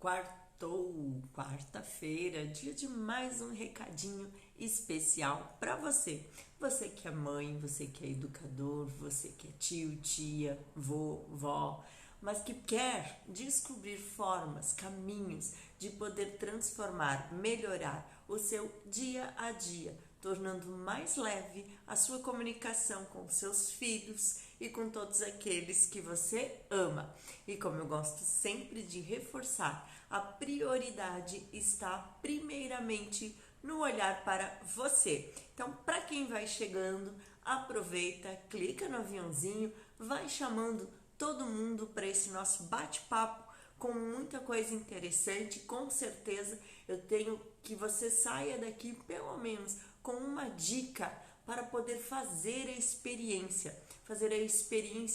Quartou, quarta-feira, dia de mais um recadinho especial para você. Você que é mãe, você que é educador, você que é tio, tia, vô, vó, mas que quer descobrir formas, caminhos de poder transformar, melhorar o seu dia a dia, tornando mais leve a sua comunicação com seus filhos e com todos aqueles que você ama. E como eu gosto sempre de reforçar, a prioridade está primeiramente no olhar para você. Então, para quem vai chegando, aproveita, clica no aviãozinho, vai chamando todo mundo para esse nosso bate-papo com muita coisa interessante. Com certeza eu tenho que você saia daqui pelo menos com uma dica para poder fazer a experiência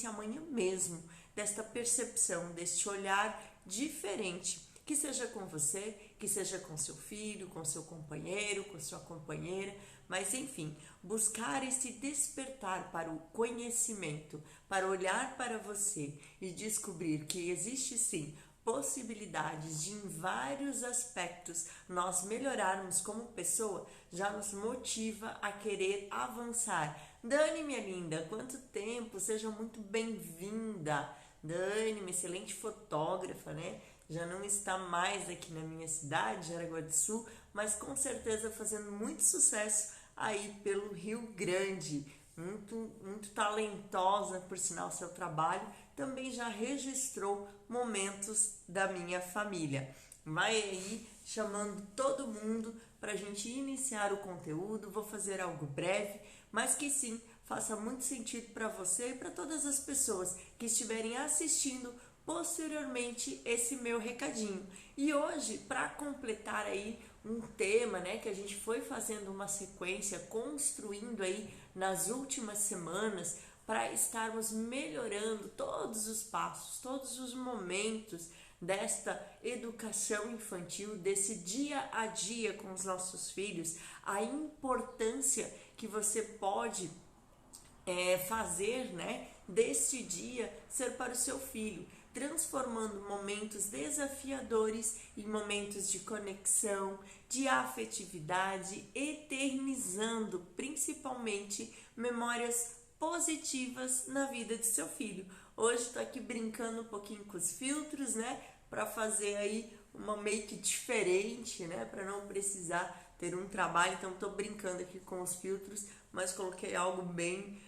amanhã mesmo, desta percepção, deste olhar diferente, que seja com você, que seja com seu filho, com seu companheiro, com sua companheira, mas enfim, buscar esse despertar para o conhecimento, para olhar para você e descobrir que existe sim possibilidades de em vários aspectos nós melhorarmos como pessoa, já nos motiva a querer avançar. Dani, minha linda, quanto tempo, seja muito bem-vinda. Dani, uma excelente fotógrafa, né? Já não está mais aqui na minha cidade, Jaraguá do Sul, mas com certeza fazendo muito sucesso aí pelo Rio Grande. Muito talentosa, por sinal, seu trabalho. Também já registrou momentos da minha família. Vai aí chamando todo mundo para a gente iniciar o conteúdo. Vou fazer algo breve, mas que sim faça muito sentido para você e para todas as pessoas que estiverem assistindo posteriormente esse meu recadinho. E hoje, para completar aí um tema, né, que a gente foi fazendo uma sequência, construindo aí nas últimas semanas, para estarmos melhorando todos os passos, todos os momentos desta educação infantil, desse dia a dia com os nossos filhos, a importância que você pode fazer, né, deste dia ser para o seu filho, transformando momentos desafiadores em momentos de conexão, de afetividade, eternizando principalmente memórias positivas na vida de seu filho. Hoje estou aqui brincando um pouquinho com os filtros, né, para fazer aí uma make diferente, né, para não precisar ter um trabalho. Então estou brincando aqui com os filtros, mas coloquei algo bem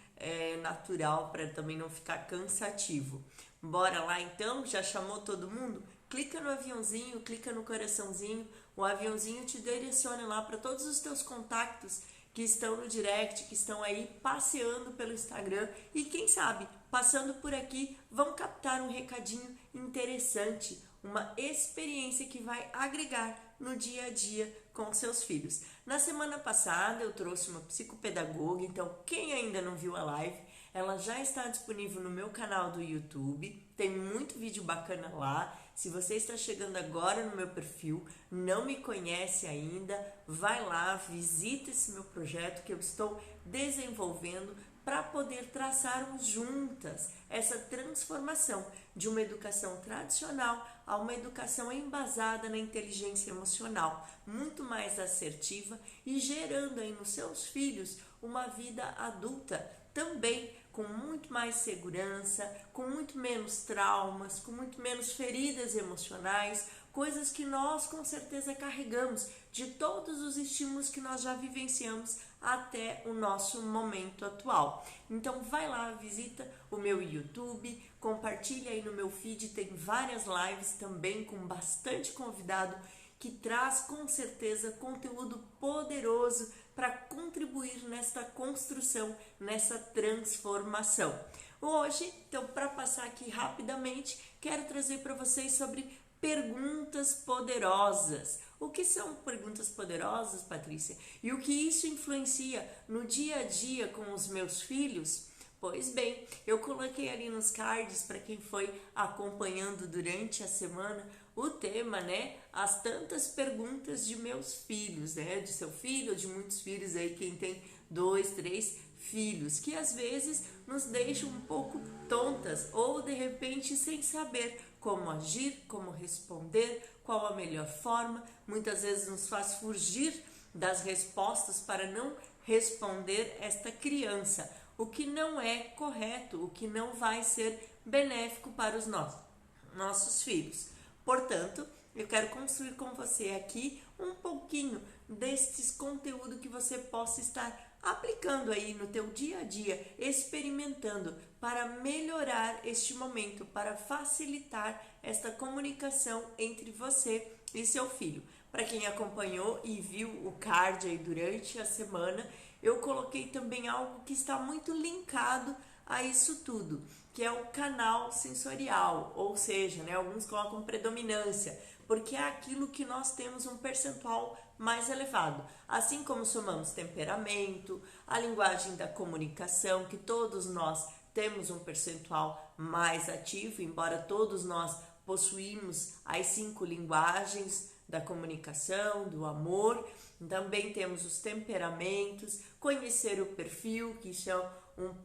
natural para também não ficar cansativo. Bora lá então? Já chamou todo mundo? Clica no aviãozinho, clica no coraçãozinho, o aviãozinho te direciona lá para todos os teus contatos que estão no direct, que estão aí passeando pelo Instagram e quem sabe, passando por aqui, vão captar um recadinho interessante, uma experiência que vai agregar no dia a dia com seus filhos. Na semana passada eu trouxe uma psicopedagoga, então quem ainda não viu a live, ela já está disponível no meu canal do YouTube, tem muito vídeo bacana lá. Se você está chegando agora no meu perfil, não me conhece ainda, vai lá, visita esse meu projeto que eu estou desenvolvendo para poder traçarmos juntas essa transformação de uma educação tradicional a uma educação embasada na inteligência emocional, muito mais assertiva e gerando aí nos seus filhos uma vida adulta também com muito mais segurança, com muito menos traumas, com muito menos feridas emocionais, coisas que nós com certeza carregamos de todos os estímulos que nós já vivenciamos até o nosso momento atual. Então vai lá, visita o meu YouTube, compartilha aí no meu feed, tem várias lives também com bastante convidado que traz com certeza conteúdo poderoso para contribuir nesta construção, nessa transformação. Hoje, então, para passar aqui rapidamente, quero trazer para vocês sobre perguntas poderosas. O que são perguntas poderosas, Patrícia? E o que isso influencia no dia a dia com os meus filhos? Pois bem, eu coloquei ali nos cards para quem foi acompanhando durante a semana o tema, né? As tantas perguntas de meus filhos, né? De seu filho ou de muitos filhos aí, quem tem 2, 3 filhos, que às vezes nos deixam um pouco tontas ou de repente sem saber como agir, como responder, qual a melhor forma. Muitas vezes nos faz fugir das respostas para não responder esta criança, o que não é correto, o que não vai ser benéfico para os nossos filhos. Portanto, eu quero construir com você aqui um pouquinho destes conteúdo que você possa estar aplicando aí no teu dia a dia, experimentando para melhorar este momento, para facilitar esta comunicação entre você e seu filho. Para quem acompanhou e viu o card aí durante a semana, eu coloquei também algo que está muito linkado a isso tudo, que é o canal sensorial, ou seja, alguns colocam predominância, porque é aquilo que nós temos um percentual mais elevado. Assim como somamos temperamento, a linguagem da comunicação, que todos nós temos um percentual mais ativo, embora todos nós possuímos as 5 linguagens da comunicação, do amor. Também temos os temperamentos, conhecer o perfil, que isso é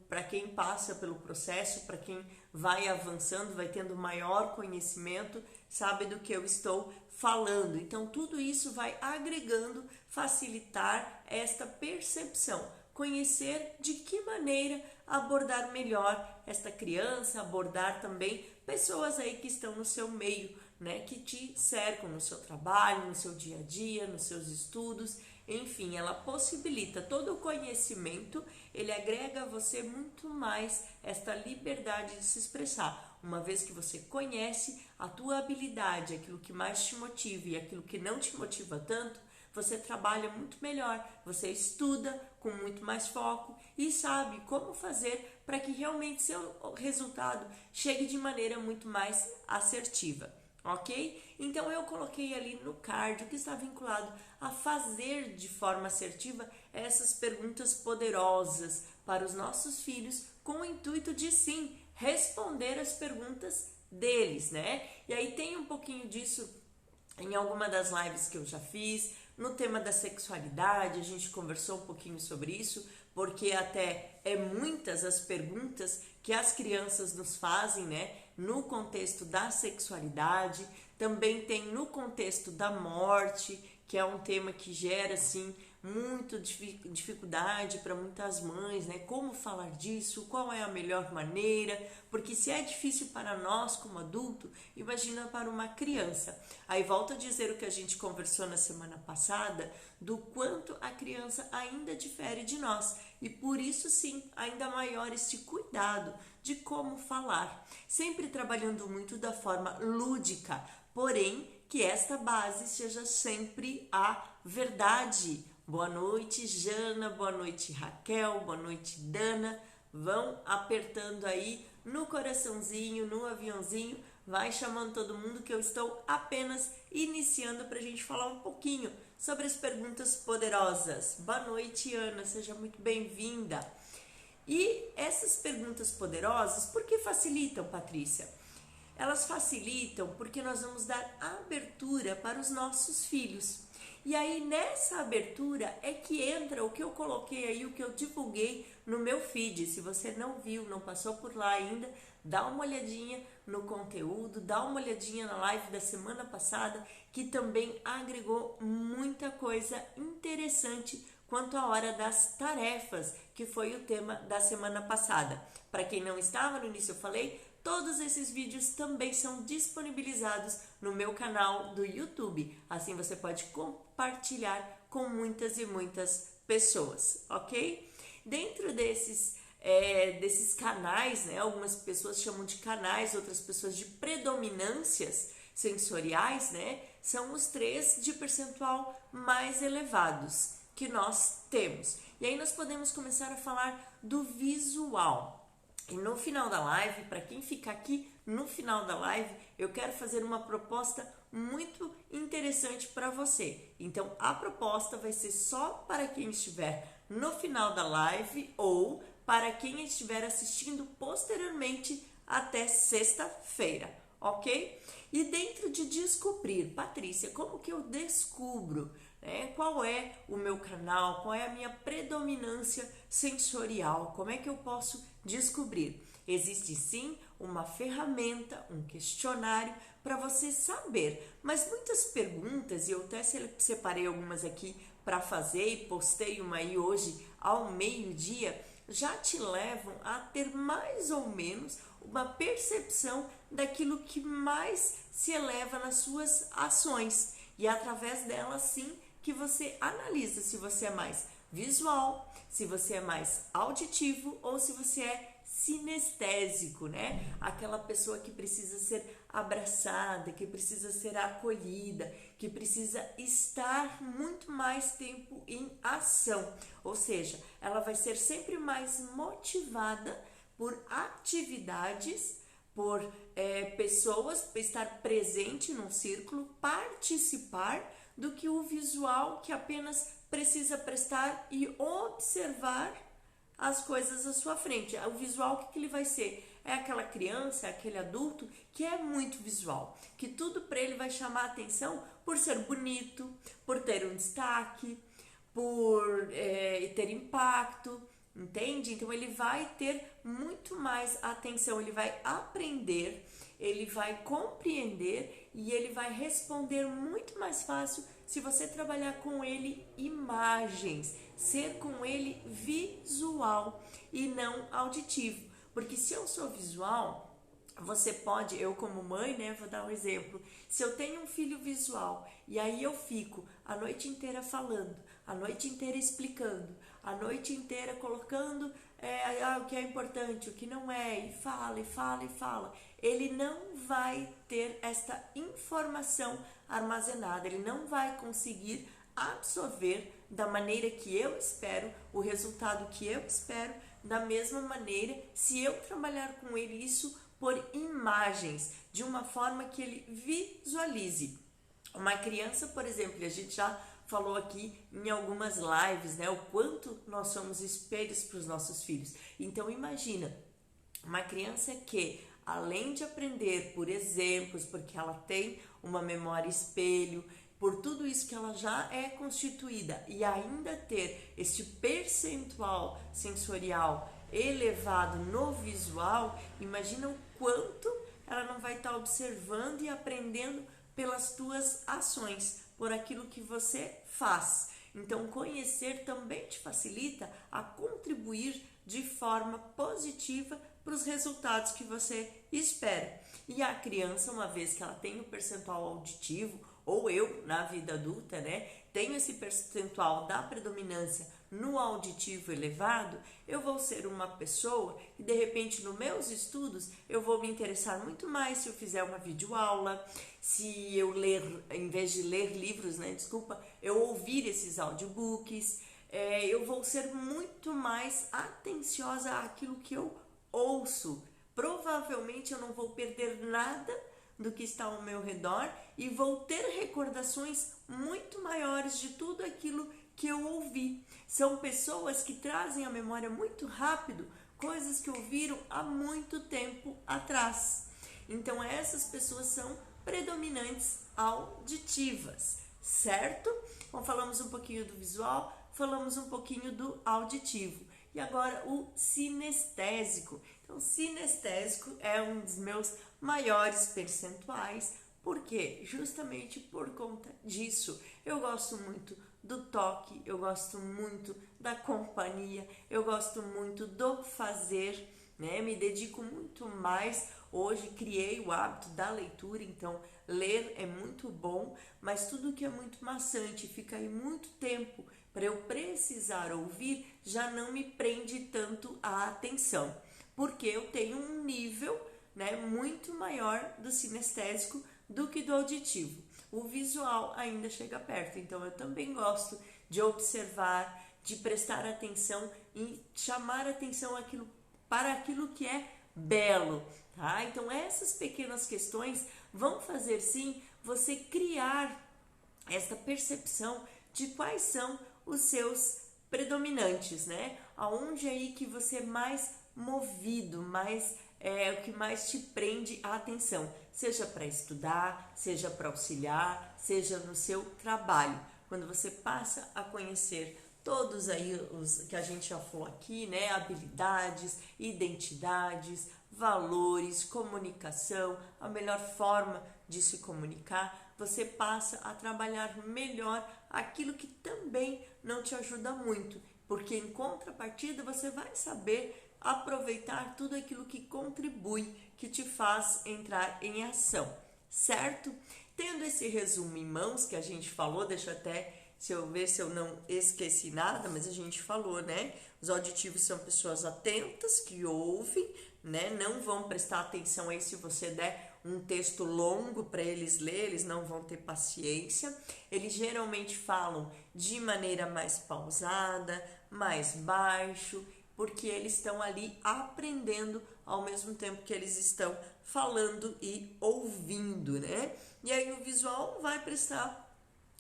para quem passa pelo processo, para quem vai avançando, vai tendo maior conhecimento, sabe do que eu estou falando. Então, tudo isso vai agregando, facilitar esta percepção, conhecer de que maneira abordar melhor esta criança, abordar também pessoas aí que estão no seu meio, que te cercam no seu trabalho, no seu dia a dia, nos seus estudos. Enfim, ela possibilita todo o conhecimento, ele agrega a você muito mais esta liberdade de se expressar. Uma vez que você conhece a tua habilidade, aquilo que mais te motiva e aquilo que não te motiva tanto, você trabalha muito melhor, você estuda com muito mais foco e sabe como fazer para que realmente seu resultado chegue de maneira muito mais assertiva. Ok? Então eu coloquei ali no card que está vinculado a fazer de forma assertiva essas perguntas poderosas para os nossos filhos, com o intuito de sim responder as perguntas deles, E aí tem um pouquinho disso em alguma das lives que eu já fiz. No tema da sexualidade, a gente conversou um pouquinho sobre isso, porque até muitas as perguntas que as crianças nos fazem, no contexto da sexualidade. Também tem no contexto da morte, que é um tema que gera, assim, muito dificuldade para muitas mães, Como falar disso, qual é a melhor maneira, porque se é difícil para nós como adulto, imagina para uma criança. Aí volto a dizer o que a gente conversou na semana passada, do quanto a criança ainda difere de nós, e por isso sim, ainda maior este cuidado de como falar, sempre trabalhando muito da forma lúdica, porém que esta base seja sempre a verdade. Boa noite, Jana, boa noite, Raquel, boa noite, Dana. Vão apertando aí no coraçãozinho, no aviãozinho, vai chamando todo mundo que eu estou apenas iniciando para a gente falar um pouquinho sobre as perguntas poderosas. Boa noite, Ana, seja muito bem-vinda. E essas perguntas poderosas, por que facilitam, Patrícia? Elas facilitam porque nós vamos dar abertura para os nossos filhos. E aí, nessa abertura é que entra o que eu coloquei aí, o que eu divulguei no meu feed. Se você não viu, não passou por lá ainda, dá uma olhadinha no conteúdo, dá uma olhadinha na live da semana passada, que também agregou muita coisa interessante quanto à hora das tarefas, que foi o tema da semana passada. Para quem não estava, no início eu falei, todos esses vídeos também são disponibilizados no meu canal do YouTube. Assim você pode compartilhar com muitas e muitas pessoas, ok? Dentro desses canais, algumas pessoas chamam de canais, outras pessoas de predominâncias sensoriais, são os 3 de percentual mais elevados que nós temos. E aí nós podemos começar a falar do visual. E no final da live, para quem fica aqui no final da live, eu quero fazer uma proposta muito interessante para você. Então, a proposta vai ser só para quem estiver no final da live ou para quem estiver assistindo posteriormente até sexta-feira, ok? E dentro de descobrir, Patrícia, como que eu descubro, qual é o meu canal, qual é a minha predominância sensorial, como é que eu posso descobrir? Existe sim uma ferramenta, um questionário para você saber. Mas muitas perguntas, e eu até separei algumas aqui para fazer e postei uma aí hoje ao meio-dia, já te levam a ter mais ou menos uma percepção daquilo que mais se eleva nas suas ações. E é através dela, sim, que você analisa se você é mais visual, se você é mais auditivo ou se você é sinestésico, né? Aquela pessoa que precisa ser abraçada, que precisa ser acolhida, que precisa estar muito mais tempo em ação. Ou seja, ela vai ser sempre mais motivada por atividades, por pessoas, estar presente num círculo, participar, do que o visual que apenas precisa prestar e observar as coisas à sua frente. O visual, o que ele vai ser? É aquela criança, é aquele adulto que é muito visual, que tudo para ele vai chamar a atenção por ser bonito, por ter um destaque, por ter impacto, entende? Então ele vai ter muito mais atenção, ele vai aprender, ele vai compreender e ele vai responder muito mais fácil se você trabalhar com ele imagens, ser com ele visual e não auditivo. Porque se eu sou visual, você pode, eu como mãe, né, vou dar um exemplo. Se eu tenho um filho visual e aí eu fico a noite inteira falando, a noite inteira explicando, a noite inteira colocando o que é importante, o que não é, e fala, e fala, e fala, ele não vai ter esta informação armazenada, ele não vai conseguir absorver da maneira que eu espero, o resultado que eu espero, da mesma maneira se eu trabalhar com ele isso por imagens, de uma forma que ele visualize. Uma criança, por exemplo, a gente já falou aqui em algumas lives, né, o quanto nós somos espelhos para os nossos filhos. Então imagina, uma criança que, além de aprender por exemplos, porque ela tem uma memória espelho, por tudo isso que ela já é constituída e ainda ter este percentual sensorial elevado no visual, imagina o quanto ela não vai estar observando e aprendendo pelas tuas ações, por aquilo que você faz. Então, conhecer também te facilita a contribuir de forma positiva para os resultados que você espera. E a criança, uma vez que ela tem o percentual auditivo, ou eu, na vida adulta, né, tenho esse percentual da predominância no auditivo elevado, eu vou ser uma pessoa que, de repente, nos meus estudos, eu vou me interessar muito mais se eu fizer uma videoaula, se eu ler, em vez de ler livros, né, eu ouvir esses audiobooks, eu vou ser muito mais atenciosa àquilo que eu ouço. Provavelmente eu não vou perder nada do que está ao meu redor e vou ter recordações muito maiores de tudo aquilo que eu ouvi. São pessoas que trazem à memória muito rápido coisas que ouviram há muito tempo atrás. Então essas pessoas são predominantes auditivas, certo? Então falamos um pouquinho do visual, falamos um pouquinho do auditivo. E agora o sinestésico. Então, sinestésico é um dos meus maiores percentuais. Por quê? Justamente por conta disso. Eu gosto muito do toque, eu gosto muito da companhia, eu gosto muito do fazer, né? Me dedico muito mais. Hoje criei o hábito da leitura, então ler é muito bom, mas tudo que é muito maçante, fica aí muito tempo para eu precisar ouvir, já não me prende tanto a atenção, porque eu tenho um nível, né, muito maior do sinestésico do que do auditivo. O visual ainda chega perto, então eu também gosto de observar, de prestar atenção e chamar atenção para aquilo que é belo, tá? Então essas pequenas questões vão fazer sim você criar essa percepção de quais são os seus predominantes, né? Aonde aí que você é mais movido, o que mais te prende a atenção, seja para estudar, seja para auxiliar, seja no seu trabalho. Quando você passa a conhecer todos aí os que a gente já falou aqui, né? Habilidades, identidades, valores, comunicação, a melhor forma de se comunicar, você passa a trabalhar melhor aquilo que também não te ajuda muito, porque em contrapartida você vai saber aproveitar tudo aquilo que contribui, que te faz entrar em ação, certo? Tendo esse resumo em mãos que a gente falou, deixa até se eu ver se eu não esqueci nada, mas a gente falou, né? Os auditivos são pessoas atentas que ouvem, né? Não vão prestar atenção aí se você der um texto longo para eles ler, eles não vão ter paciência. Eles geralmente falam de maneira mais pausada, mais baixo, porque eles estão ali aprendendo ao mesmo tempo que eles estão falando e ouvindo, né? E aí o visual vai prestar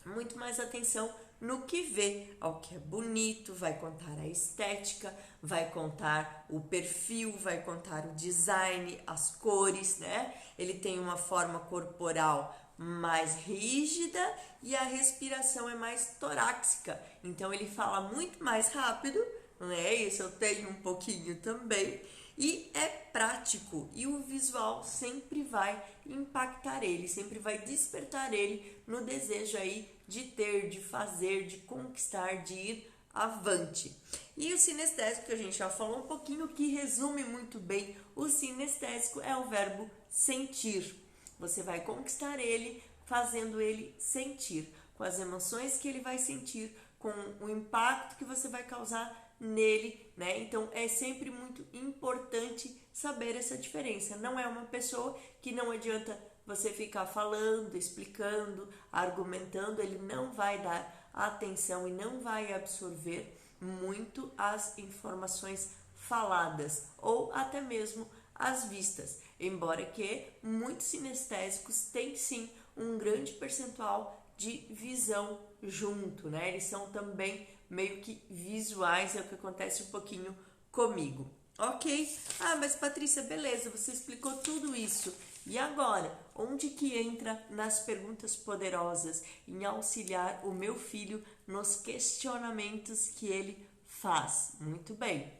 muito mais atenção no que vê, ao que é bonito, vai contar a estética, vai contar o perfil, vai contar o design, as cores, né? Ele tem uma forma corporal mais rígida e a respiração é mais torácica, então ele fala muito mais rápido, né? Isso eu tenho um pouquinho também. E é prático, e o visual sempre vai impactar ele, sempre vai despertar ele no desejo aí de ter, de fazer, de conquistar, de ir avante. E o sinestésico, que a gente já falou um pouquinho, que resume muito bem o sinestésico, é o verbo sentir. Você vai conquistar ele fazendo ele sentir, com as emoções que ele vai sentir, com o impacto que você vai causar nele, né? Então é sempre muito importante saber essa diferença. Não é uma pessoa que não adianta você ficar falando, explicando, argumentando, ele não vai dar atenção e não vai absorver muito as informações faladas ou até mesmo as vistas. Embora que muitos sinestésicos têm sim um grande percentual de visão junto, né? Eles são também meio que visuais, é o que acontece um pouquinho comigo, ok? Ah, mas Patrícia, beleza, você explicou tudo isso. E agora, onde que entra nas perguntas poderosas em auxiliar o meu filho nos questionamentos que ele faz? Muito bem,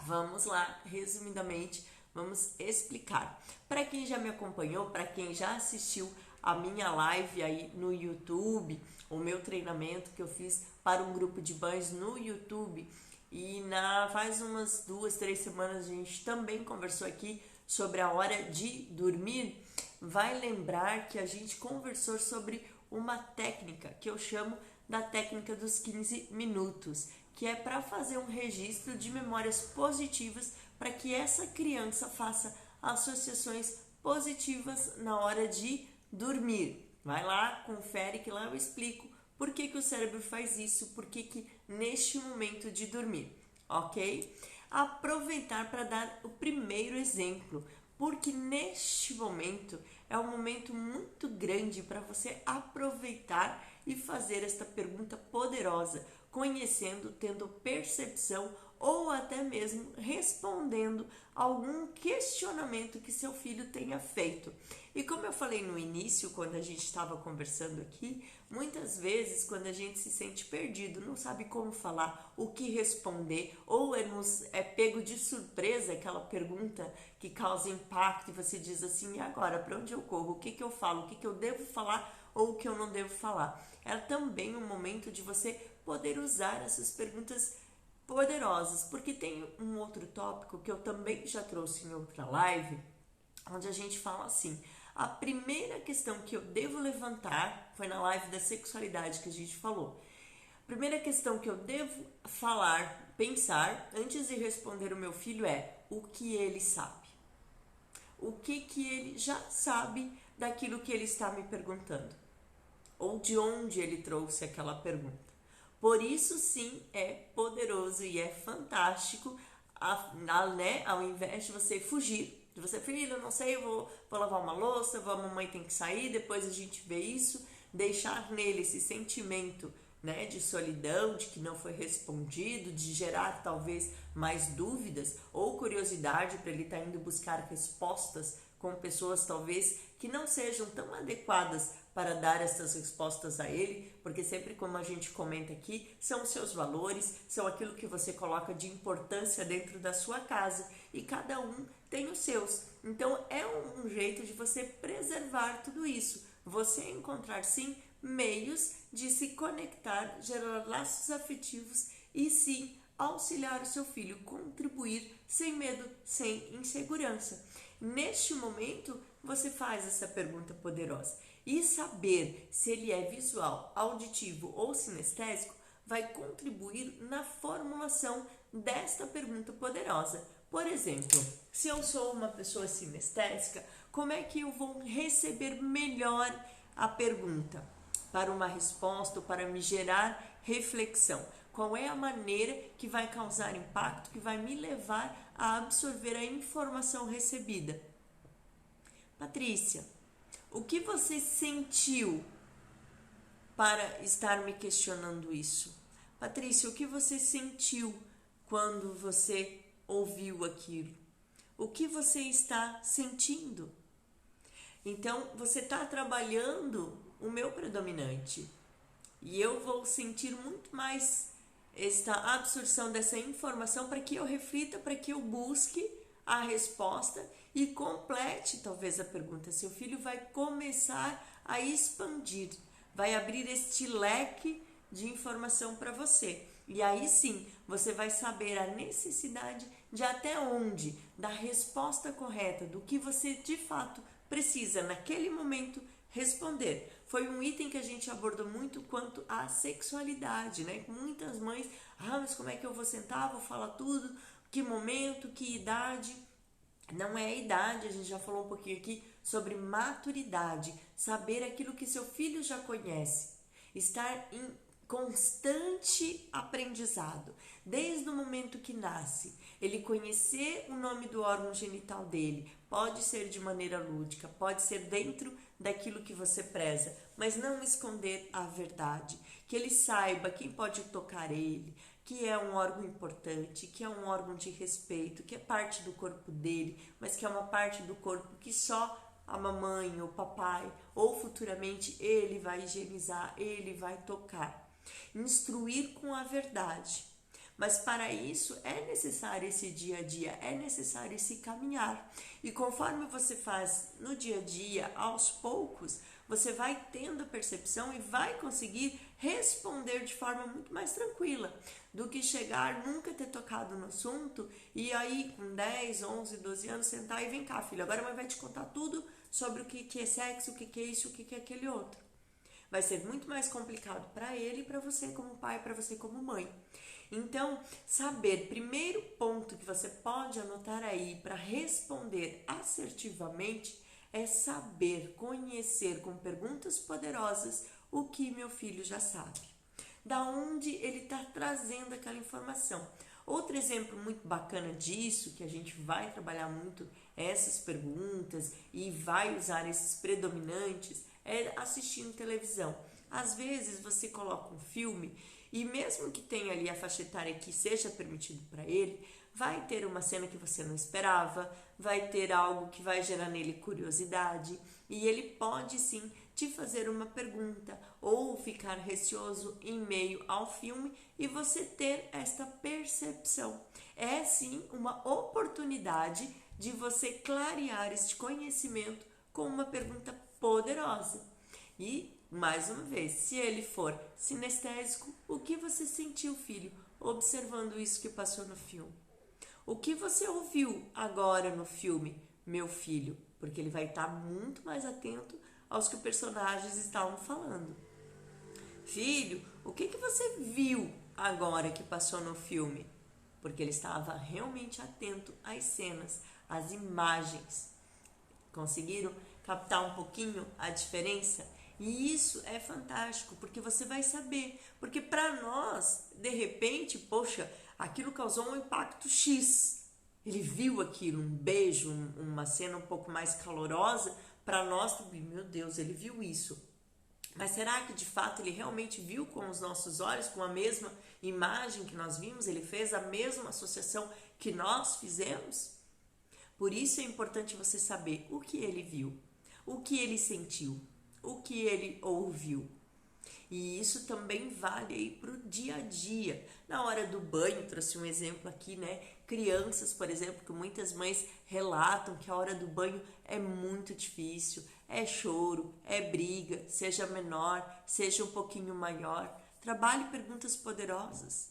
vamos lá, resumidamente, vamos explicar. Para quem já me acompanhou, para quem já assistiu a minha live aí no YouTube, o meu treinamento que eu fiz para um grupo de banhos no YouTube, e faz umas 2-3 semanas a gente também conversou aqui sobre a hora de dormir, vai lembrar que a gente conversou sobre uma técnica que eu chamo da técnica dos 15 minutos, que é para fazer um registro de memórias positivas para que essa criança faça associações positivas na hora de dormir. Vai lá, confere que lá eu explico por que o cérebro faz isso, por que neste momento de dormir, ok? Aproveitar para dar o primeiro exemplo, porque neste momento é um momento muito grande para você aproveitar e fazer esta pergunta poderosa, conhecendo, tendo percepção ou até mesmo respondendo algum questionamento que seu filho tenha feito. E como eu falei no início, quando a gente estava conversando aqui, muitas vezes quando a gente se sente perdido, não sabe como falar, o que responder, ou é pego de surpresa aquela pergunta que causa impacto e você diz assim, e agora, para onde eu corro? O que eu falo? O que eu devo falar ou o que eu não devo falar? É também um momento de você poder usar essas perguntas poderosas, porque tem um outro tópico que eu também já trouxe em outra live, onde a gente fala assim, a primeira questão que eu devo levantar, foi na live da sexualidade que a gente falou, a primeira questão que eu devo falar, pensar, antes de responder o meu filho é, o que ele sabe? O que ele já sabe daquilo que ele está me perguntando? Ou de onde ele trouxe aquela pergunta? Por isso sim é poderoso e é fantástico, né? Ao invés de você fugir, de você, filho, não sei, eu vou lavar uma louça, a mamãe tem que sair, depois a gente vê isso, deixar nele esse sentimento, né, de solidão, de que não foi respondido, de gerar talvez mais dúvidas ou curiosidade para ele estar indo buscar respostas com pessoas talvez que não sejam tão adequadas para dar essas respostas a ele, porque sempre como a gente comenta aqui, são os seus valores, são aquilo que você coloca de importância dentro da sua casa e cada um tem os seus. Então é um jeito de você preservar tudo isso. Você encontrar sim meios de se conectar, gerar laços afetivos e sim auxiliar o seu filho, contribuir sem medo, sem insegurança. Neste momento, você faz essa pergunta poderosa. E saber se ele é visual, auditivo ou sinestésico vai contribuir na formulação desta pergunta poderosa. Por exemplo, se eu sou uma pessoa sinestésica, como é que eu vou receber melhor a pergunta para uma resposta ou para me gerar reflexão? Qual é a maneira que vai causar impacto, que vai me levar a absorver a informação recebida? Patrícia, o que você sentiu para estar me questionando isso? Patrícia, o que você sentiu quando você ouviu aquilo? O que você está sentindo? Então, você está trabalhando o meu predominante e eu vou sentir muito mais esta absorção dessa informação para que eu reflita, para que eu busque a resposta e complete talvez a pergunta. Seu filho vai começar a expandir, vai abrir este leque de informação para você. E aí sim, você vai saber a necessidade de até onde, da resposta correta, do que você de fato precisa naquele momento responder. Foi um item que a gente abordou muito quanto à sexualidade, né? Muitas mães, mas como é que eu vou sentar, vou falar tudo, que momento, que idade? Não é a idade, a gente já falou um pouquinho aqui sobre maturidade, saber aquilo que seu filho já conhece, estar em constante aprendizado, desde o momento que nasce, ele conhecer o nome do órgão genital dele, pode ser de maneira lúdica, pode ser dentro daquilo que você preza, mas não esconder a verdade, que ele saiba quem pode tocar ele, que é um órgão importante, que é um órgão de respeito, que é parte do corpo dele, mas que é uma parte do corpo que só a mamãe, o papai ou futuramente ele vai higienizar, ele vai tocar. Instruir com a verdade. Mas para isso é necessário esse dia a dia, é necessário esse caminhar. E conforme você faz no dia a dia, aos poucos, você vai tendo a percepção e vai conseguir responder de forma muito mais tranquila do que chegar, nunca ter tocado no assunto e aí com 10, 11, 12 anos sentar e vem cá, filho, agora a mãe vai te contar tudo sobre o que é sexo, o que é isso, o que é aquele outro. Vai ser muito mais complicado para ele e para você como pai, para você como mãe. Então, saber, primeiro ponto que você pode anotar aí para responder assertivamente é saber, conhecer com perguntas poderosas o que meu filho já sabe. Da onde ele está trazendo aquela informação. Outro exemplo muito bacana disso, que a gente vai trabalhar muito essas perguntas e vai usar esses predominantes, é assistindo televisão. Às vezes você coloca um filme e mesmo que tenha ali a faixa etária que seja permitido para ele, vai ter uma cena que você não esperava, vai ter algo que vai gerar nele curiosidade e ele pode sim te fazer uma pergunta ou ficar receoso em meio ao filme e você ter esta percepção. É sim uma oportunidade de você clarear este conhecimento com uma pergunta poderosa. E, mais uma vez, se ele for sinestésico, o que você sentiu, filho, observando isso que passou no filme? O que você ouviu agora no filme, meu filho? Porque ele vai estar muito mais atento aos que os personagens estavam falando. Filho, o que você viu agora que passou no filme? Porque ele estava realmente atento às cenas, às imagens. Conseguiram captar um pouquinho a diferença? E isso é fantástico, porque você vai saber. Porque para nós, de repente, poxa, aquilo causou um impacto X. Ele viu aquilo, um beijo, uma cena um pouco mais calorosa. Para nós, meu Deus, ele viu isso. Mas será que de fato ele realmente viu com os nossos olhos, com a mesma imagem que nós vimos? Ele fez a mesma associação que nós fizemos? Por isso é importante você saber o que ele viu, o que ele sentiu, o que ele ouviu. E isso também vale aí para o dia a dia. Na hora do banho, trouxe um exemplo aqui, né? crianças, por exemplo, que muitas mães relatam que a hora do banho é muito difícil, é choro, é briga, seja menor, seja um pouquinho maior. Trabalhe perguntas poderosas.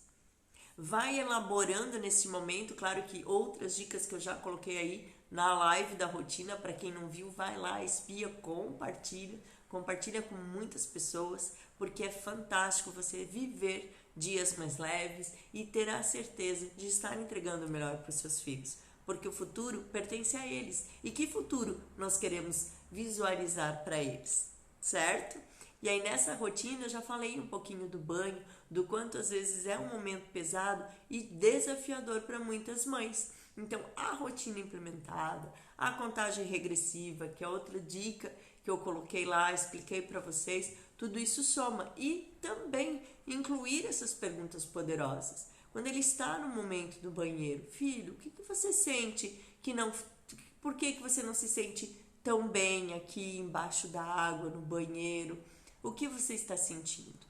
Vai elaborando nesse momento, claro que outras dicas que eu já coloquei aí na live da rotina, para quem não viu, vai lá, espia, compartilha com muitas pessoas, porque é fantástico você viver dias mais leves e ter a certeza de estar entregando o melhor para os seus filhos, porque o futuro pertence a eles. E que futuro nós queremos visualizar para eles, certo? E aí nessa rotina eu já falei um pouquinho do banho, do quanto às vezes é um momento pesado e desafiador para muitas mães. Então a rotina implementada, a contagem regressiva, que é outra dica que eu coloquei lá, expliquei para vocês, tudo isso soma. E também incluir essas perguntas poderosas. Quando ele está no momento do banheiro, filho, o que você sente que não... Por que você não se sente tão bem aqui embaixo da água, no banheiro? O que você está sentindo?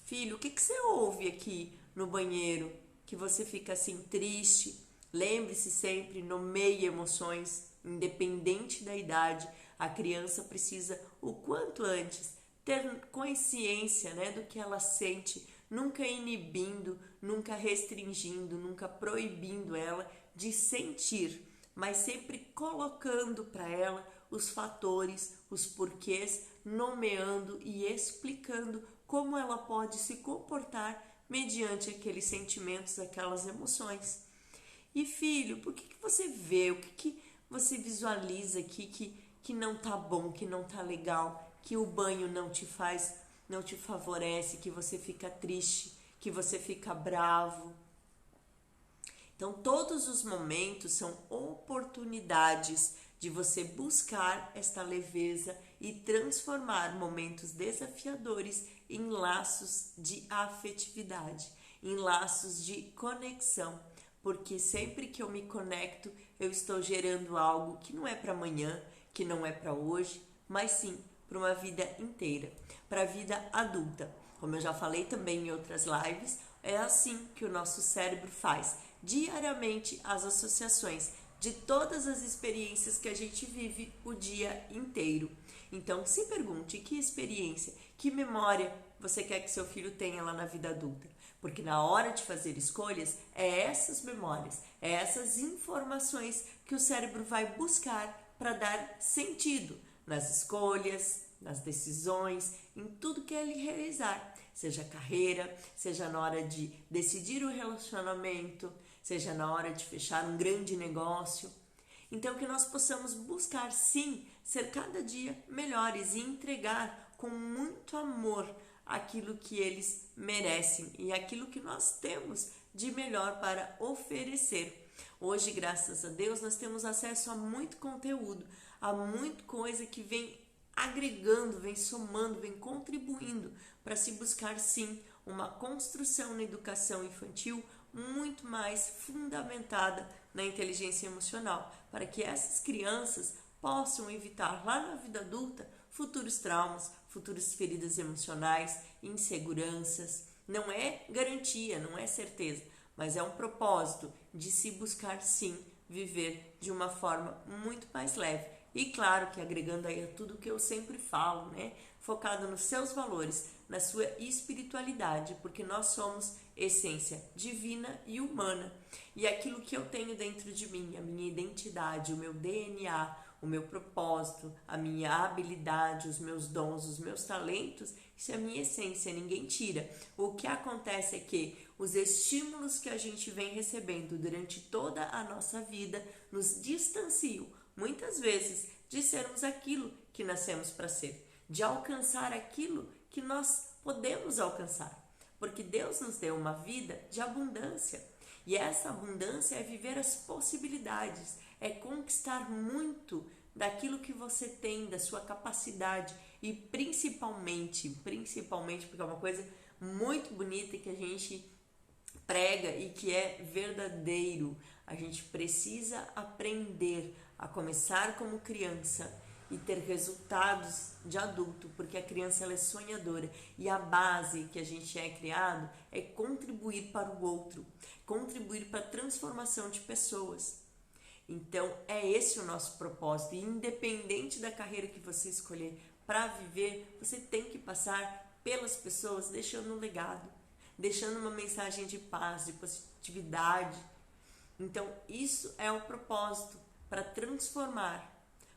Filho, o que você ouve aqui no banheiro que você fica assim triste? Lembre-se sempre, nomeie emoções, independente da idade. A criança precisa, o quanto antes, ter consciência, né, do que ela sente, nunca inibindo, nunca restringindo, nunca proibindo ela de sentir, mas sempre colocando para ela os fatores, os porquês, nomeando e explicando como ela pode se comportar mediante aqueles sentimentos, aquelas emoções. E filho, por que você vê, o que você visualiza aqui que não tá bom, que não tá legal, que o banho não te favorece, que você fica triste, que você fica bravo? Então, todos os momentos são oportunidades de você buscar esta leveza e transformar momentos desafiadores em laços de afetividade, em laços de conexão, porque sempre que eu me conecto, eu estou gerando algo que não é para amanhã, que não é para hoje, mas sim para uma vida inteira, para a vida adulta. Como eu já falei também em outras lives, é assim que o nosso cérebro faz diariamente as associações de todas as experiências que a gente vive o dia inteiro. Então, se pergunte que experiência, que memória você quer que seu filho tenha lá na vida adulta. Porque na hora de fazer escolhas, é essas memórias, é essas informações que o cérebro vai buscar para dar sentido nas escolhas, nas decisões, em tudo que ele realizar. Seja carreira, seja na hora de decidir o relacionamento, seja na hora de fechar um grande negócio. Então, que nós possamos buscar, sim, ser cada dia melhores e entregar com muito amor aquilo que eles merecem e aquilo que nós temos de melhor para oferecer. Hoje, graças a Deus, nós temos acesso a muito conteúdo, a muita coisa que vem agregando, vem somando, vem contribuindo para se buscar, sim, uma construção na educação infantil muito mais fundamentada na inteligência emocional, para que essas crianças possam evitar lá na vida adulta futuros traumas, futuras feridas emocionais, inseguranças. Não é garantia, não é certeza, mas é um propósito de se buscar, sim, viver de uma forma muito mais leve. E claro que agregando aí a tudo que eu sempre falo, né? Focado nos seus valores, na sua espiritualidade, porque nós somos essência divina e humana. E aquilo que eu tenho dentro de mim, a minha identidade, o meu DNA, o meu propósito, a minha habilidade, os meus dons, os meus talentos, isso é a minha essência, ninguém tira. O que acontece é que os estímulos que a gente vem recebendo durante toda a nossa vida nos distanciam, muitas vezes, de sermos aquilo que nascemos para ser, de alcançar aquilo que nós podemos alcançar. Porque Deus nos deu uma vida de abundância. E essa abundância é viver as possibilidades, é conquistar muito daquilo que você tem, da sua capacidade e principalmente, porque é uma coisa muito bonita que a gente prega e que é verdadeiro. A gente precisa aprender a começar como criança e ter resultados de adulto, porque a criança ela é sonhadora e a base que a gente é criado é contribuir para o outro, contribuir para a transformação de pessoas. Então é esse o nosso propósito, e independente da carreira que você escolher para viver, você tem que passar pelas pessoas deixando um legado, deixando uma mensagem de paz, de positividade. Então isso é o propósito, para transformar,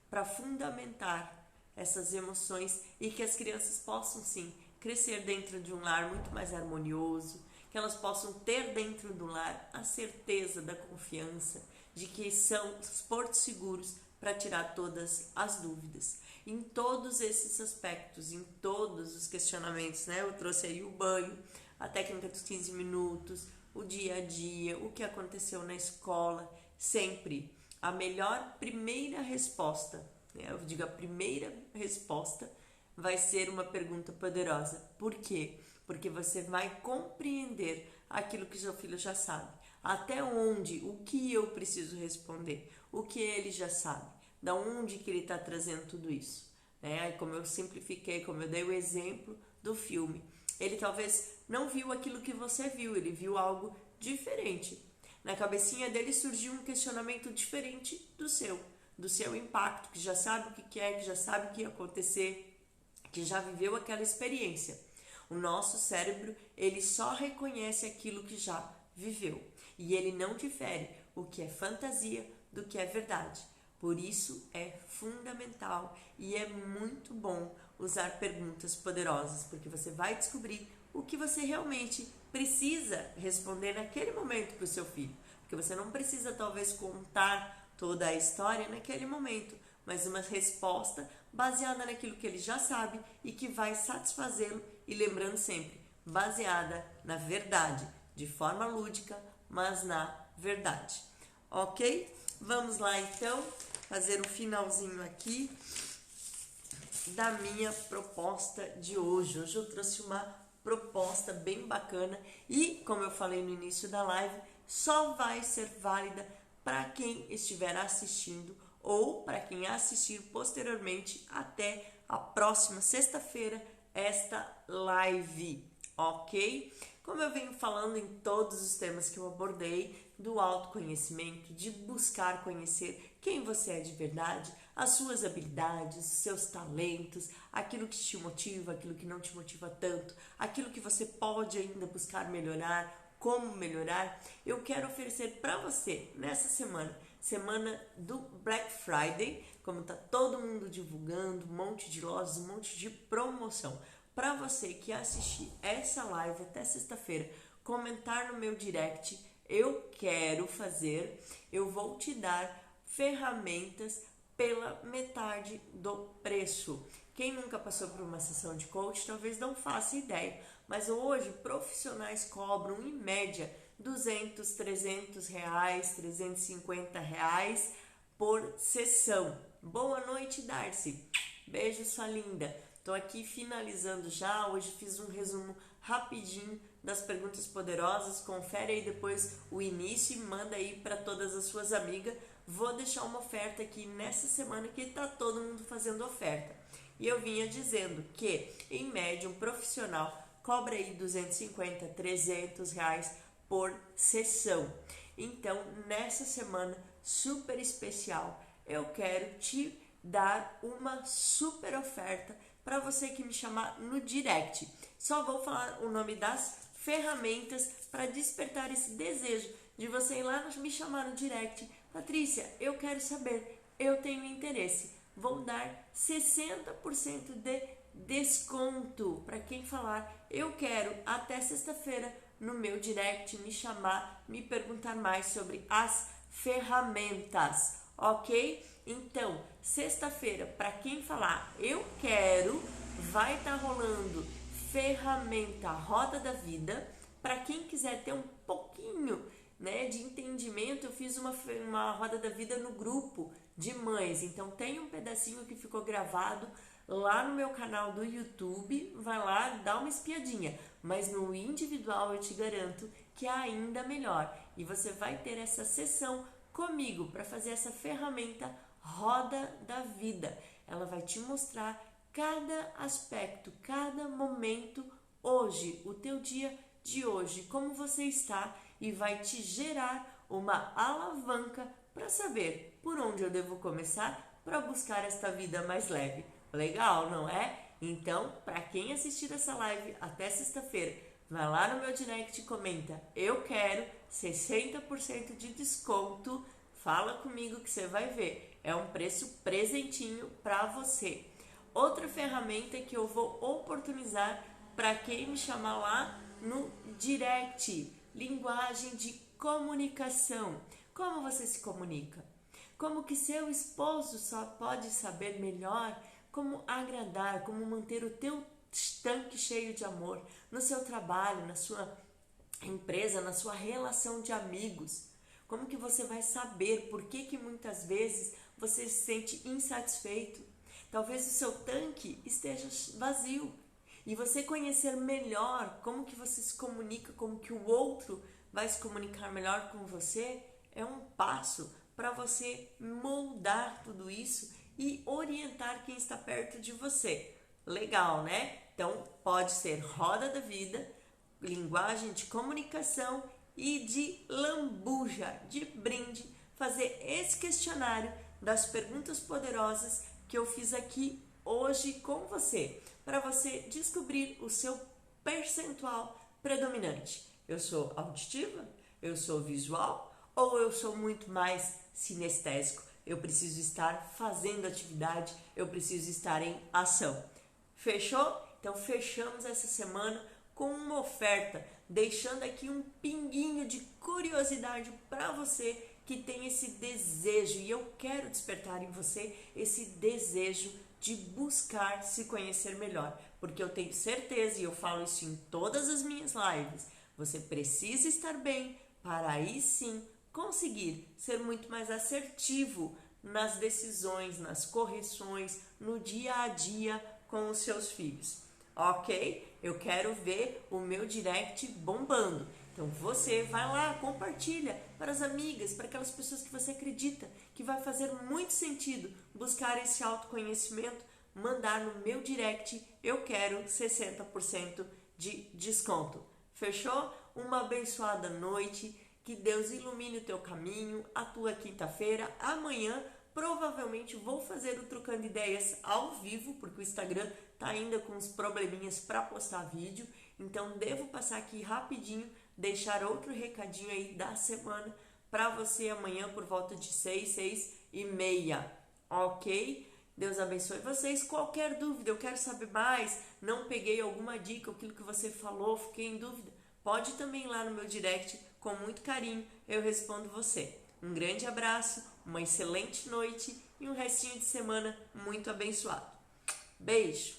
para fundamentar essas emoções e que as crianças possam sim crescer dentro de um lar muito mais harmonioso, que elas possam ter dentro do lar a certeza da confiança, de que são os portos seguros para tirar todas as dúvidas. Em todos esses aspectos, em todos os questionamentos, né? Eu trouxe aí o banho, a técnica dos 15 minutos, o dia a dia, o que aconteceu na escola, sempre a melhor primeira resposta, né? Eu digo, a primeira resposta vai ser uma pergunta poderosa. Por quê? Porque você vai compreender aquilo que seu filho já sabe. Até onde, o que eu preciso responder, o que ele já sabe, da onde que ele está trazendo tudo isso, né? Aí, como eu simplifiquei, como eu dei o exemplo do filme, ele talvez não viu aquilo que você viu, ele viu algo diferente. Na cabecinha dele surgiu um questionamento diferente do seu impacto, que já sabe o que é, que já sabe o que ia acontecer, que já viveu aquela experiência. O nosso cérebro, ele só reconhece aquilo que já viveu. E ele não difere o que é fantasia do que é verdade. Por isso é fundamental e é muito bom usar perguntas poderosas, porque você vai descobrir o que você realmente precisa responder naquele momento para o seu filho. Porque você não precisa talvez contar toda a história naquele momento, mas uma resposta baseada naquilo que ele já sabe e que vai satisfazê-lo, e lembrando sempre, baseada na verdade, de forma lúdica, mas na verdade. Ok? Vamos lá então fazer um finalzinho aqui da minha proposta de hoje. Hoje eu trouxe uma proposta bem bacana e, como eu falei no início da live, só vai ser válida para quem estiver assistindo ou para quem assistir posteriormente até a próxima sexta-feira esta live, ok? Como eu venho falando em todos os temas que eu abordei, do autoconhecimento, de buscar conhecer quem você é de verdade, as suas habilidades, os seus talentos, aquilo que te motiva, aquilo que não te motiva tanto, aquilo que você pode ainda buscar melhorar, como melhorar, eu quero oferecer para você nessa semana do Black Friday, como tá todo mundo divulgando, um monte de lojas, um monte de promoção. Para você que assistir essa live até sexta-feira, comentar no meu direct, eu vou te dar ferramentas pela metade do preço. Quem nunca passou por uma sessão de coach talvez não faça ideia, mas hoje profissionais cobram em média 200, 300 reais, 350 reais por sessão. Boa noite, Darcy. Beijo, sua linda. Estou aqui finalizando já. Hoje fiz um resumo rapidinho das perguntas poderosas. Confere aí depois o início e manda aí para todas as suas amigas. Vou deixar uma oferta aqui nessa semana que está todo mundo fazendo oferta. E eu vinha dizendo que, em média, um profissional cobra aí 250, 300 reais por sessão. Então, nessa semana super especial, eu quero te dar uma super oferta para você que me chamar no direct. Só vou falar o nome das ferramentas para despertar esse desejo de você ir lá me chamar no direct. Patrícia, eu quero saber, eu tenho interesse. Vou dar 60% de desconto para quem falar eu quero até sexta-feira no meu direct, me chamar, me perguntar mais sobre as ferramentas, ok? Então, sexta-feira, para quem falar eu quero, vai estar rolando ferramenta Roda da Vida. Para quem quiser ter um pouquinho, né, de entendimento, eu fiz uma Roda da Vida no grupo de mães. Então, tem um pedacinho que ficou gravado lá no meu canal do YouTube. Vai lá, dá uma espiadinha. Mas no individual eu te garanto que é ainda melhor. E você vai ter essa sessão comigo para fazer essa ferramenta Roda da Vida. ela vai te mostrar cada aspecto, cada momento hoje, o teu dia de hoje, como você está, e vai te gerar uma alavanca para saber por onde eu devo começar para buscar esta vida mais leve. Legal, não é? Então, para quem assistir essa live até sexta-feira, vai lá no meu direct e comenta: eu quero 60% de desconto. Fala comigo que você vai ver. É um preço presentinho para você. Outra ferramenta que eu vou oportunizar para quem me chamar lá no direct: linguagem de comunicação. Como você se comunica? Como que seu esposo só pode saber melhor como agradar, como manter o teu tanque cheio de amor no seu trabalho, na sua empresa, na sua relação de amigos. Como que você vai saber por que muitas vezes você se sente insatisfeito? Talvez o seu tanque esteja vazio. E você conhecer melhor como que você se comunica, como que o outro vai se comunicar melhor com você, é um passo para você moldar tudo isso e orientar quem está perto de você. Legal, né? Então, pode ser roda da vida, linguagem de comunicação e de lambuja, de brinde, fazer esse questionário das perguntas poderosas que eu fiz aqui hoje com você, para você descobrir o seu percentual predominante. Eu sou auditiva? Eu sou visual? Ou eu sou muito mais sinestésico? Eu preciso estar fazendo atividade, eu preciso estar em ação. Fechou? Então fechamos essa semana com uma oferta, deixando aqui um pinguinho de curiosidade para você que tem esse desejo, e eu quero despertar em você esse desejo de buscar se conhecer melhor, porque eu tenho certeza, e eu falo isso em todas as minhas lives, você precisa estar bem para aí sim conseguir ser muito mais assertivo nas decisões, nas correções, no dia a dia com os seus filhos. Ok? Eu quero ver o meu direct bombando. Então você vai lá, compartilha para as amigas, para aquelas pessoas que você acredita que vai fazer muito sentido buscar esse autoconhecimento, mandar no meu direct: eu quero 60% de desconto. Fechou? Uma abençoada noite, que Deus ilumine o teu caminho, a tua quinta-feira. Amanhã provavelmente vou fazer o Trocando Ideias ao vivo, porque o Instagram tá ainda com uns probleminhas para postar vídeo, então devo passar aqui rapidinho, deixar outro recadinho aí da semana para você amanhã por volta de 6h30, ok? Deus abençoe vocês. Qualquer dúvida, eu quero saber mais, não peguei alguma dica, aquilo que você falou, fiquei em dúvida, pode também ir lá no meu direct, com muito carinho eu respondo você. Um grande abraço, uma excelente noite e um restinho de semana muito abençoado. Beijo!